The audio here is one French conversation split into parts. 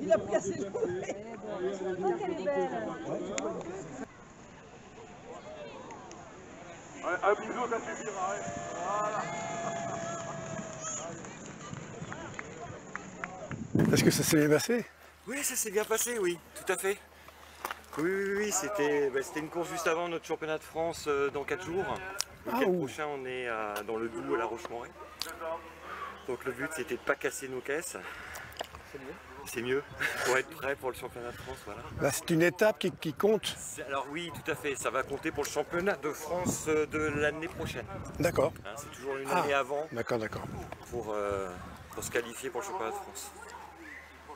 Il a cassé le jouet. Oh, qu'elle est belle. Un bisou, ça suffira. Voilà. Est-ce que ça s'est bien passé? Oui, ça s'est bien passé, oui, tout à fait. Oui, c'était une course juste avant notre championnat de France dans 4 jours. Le week-end prochain, on est dans le Doubs à la Roche-Morée. Donc le but, c'était de ne pas casser nos caisses. C'est mieux. C'est mieux, pour être prêt pour le championnat de France, voilà. Bah, c'est une étape qui compte. Alors oui, tout à fait, ça va compter pour le championnat de France de l'année prochaine. D'accord. Hein, c'est toujours une année avant d'accord. pour se qualifier pour le championnat de France.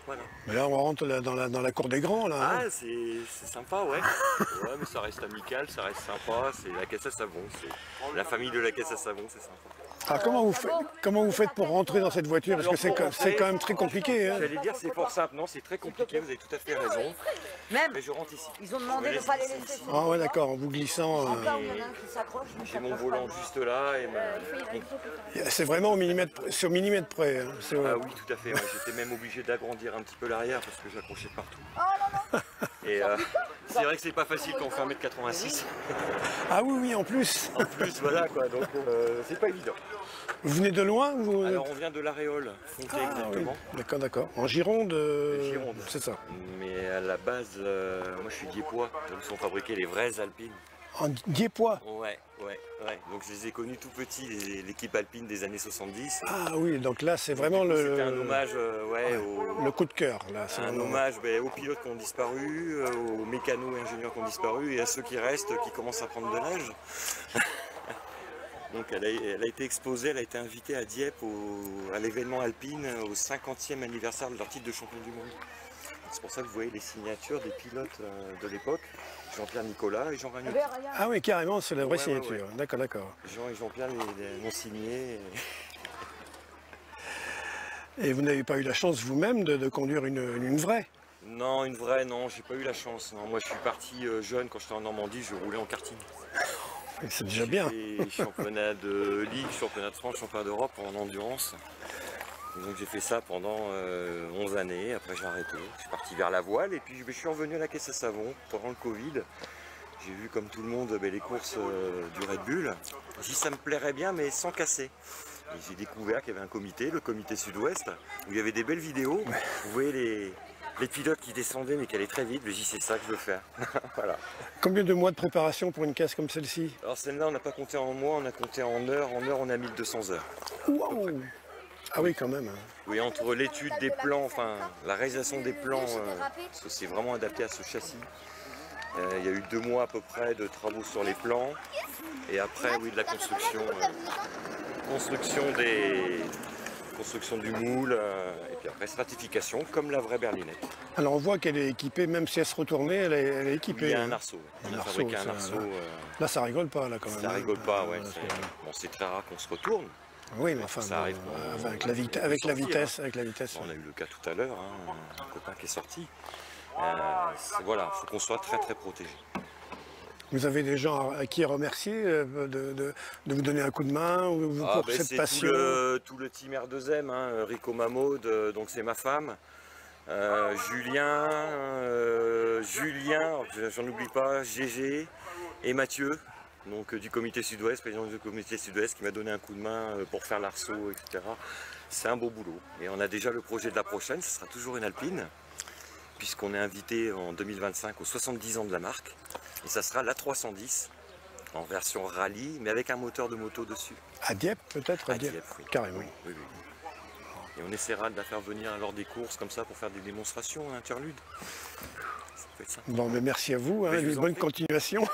Voilà. Mais là, on rentre dans la cour des grands, là. Ah, c'est sympa, ouais. Ouais, mais ça reste amical, ça reste sympa. C'est la caisse à savon. C'est la famille de la caisse à savon, c'est sympa. Alors, comment vous faites pour rentrer dans cette voiture? Parce que c'est quand même très compliqué. Hein. J'allais dire, c'est fort simple. Non, c'est très compliqué, vous avez tout à fait raison. Même, mais je rentre ici. ils ont demandé de ne pas les laisser. Ah ouais, d'accord, en vous glissant. En cas où il y en a un qui s'accroche, mais J'ai mon volant juste là et C'est vraiment au millimètre près. Hein. Ah oui, tout à fait. Ouais. J'étais même obligé d'agrandir un petit peu l'arrière parce que j'accrochais partout. Oh non. Et c'est vrai que c'est pas facile quand on fait 1m86. Ah oui, en plus. En plus, voilà quoi. Donc c'est pas évident. Vous venez de loin Alors on vient de l'Aréole, Fonté exactement. Oui. D'accord. En Gironde, c'est ça. Mais à la base, moi je suis Diepois, où sont fabriquées les vraies Alpines. En Diepois? Ouais. Donc je les ai connus tout petits, l'équipe alpine des années 70. Ah oui, donc là c'est vraiment C'était un hommage le coup de cœur. Là, un hommage aux pilotes qui ont disparu, aux mécanos et ingénieurs qui ont disparu et à ceux qui restent, qui commencent à prendre de l'âge. Donc elle a été exposée, elle a été invitée à Dieppe à l'événement alpine au 50e anniversaire de leur titre de champion du monde. C'est pour ça que vous voyez les signatures des pilotes de l'époque, Jean-Pierre Nicolas et Jean Ragnaud. Ah oui, carrément, c'est la vraie signature. Ouais. D'accord. Jean et Jean-Pierre l'ont signé. Et vous n'avez pas eu la chance vous-même de conduire une vraie? Non, une vraie, non, j'ai pas eu la chance. Non. Moi je suis parti jeune, quand j'étais en Normandie, je roulais en karting. C'est déjà bien. J'ai fait championnat de Ligue, championnat de France, championnat d'Europe en endurance. Donc j'ai fait ça pendant 11 années, après j'ai arrêté. Je suis parti vers la voile et puis je suis revenu à la caisse à savon pendant le Covid. J'ai vu comme tout le monde les courses du Red Bull. J'ai dit ça me plairait bien mais sans casser. Et j'ai découvert qu'il y avait un comité, le comité Sud-Ouest, où il y avait des belles vidéos. Vous voyez les pilotes qui descendaient mais qui allaient très vite. J'ai dit c'est ça que je veux faire. Voilà. Combien de mois de préparation pour une caisse comme celle-ci? Alors celle-là on n'a pas compté en mois, on a compté en heures. En heures on a 1200 heures. Wow. Ah oui, quand même. Oui, entre l'étude des plans, enfin la réalisation des plans, parce que c'est vraiment adapté à ce châssis. Il y a eu 2 mois à peu près de travaux sur les plans. Et après, oui, de la construction du moule. Et puis après, stratification, comme la vraie berlinette. Alors on voit qu'elle est équipée, même si elle se retournait, elle est équipée. Il y a un arceau. On a fabriqué un arceau. Là, ça rigole pas, là, quand même. Ça rigole pas, ouais. Bon, c'est très rare qu'on se retourne. Oui, mais enfin, ça arrive. Avec la vitesse. On a eu le cas tout à l'heure, un copain qui est sorti. Voilà, il faut qu'on soit très très protégé. Vous avez des gens à qui remercier de vous donner un coup de main ou pour cette passion? Tout le team R2M, Rico Mahmoud, donc c'est ma femme. Julien, j'en oublie pas, Gégé et Mathieu. Donc du comité Sud-Ouest, président du comité Sud-Ouest qui m'a donné un coup de main pour faire l'arceau, etc. C'est un beau boulot. Et on a déjà le projet de la prochaine, ce sera toujours une Alpine, puisqu'on est invité en 2025 aux 70 ans de la marque. Et ça sera la 310 en version rallye, mais avec un moteur de moto dessus. À Dieppe peut-être? À Dieppe, oui. Carrément. Oui. Et on essaiera de la faire venir lors des courses comme ça pour faire des démonstrations, interludes. Ça peut être sympa. Bon, mais merci à vous, bonne continuation.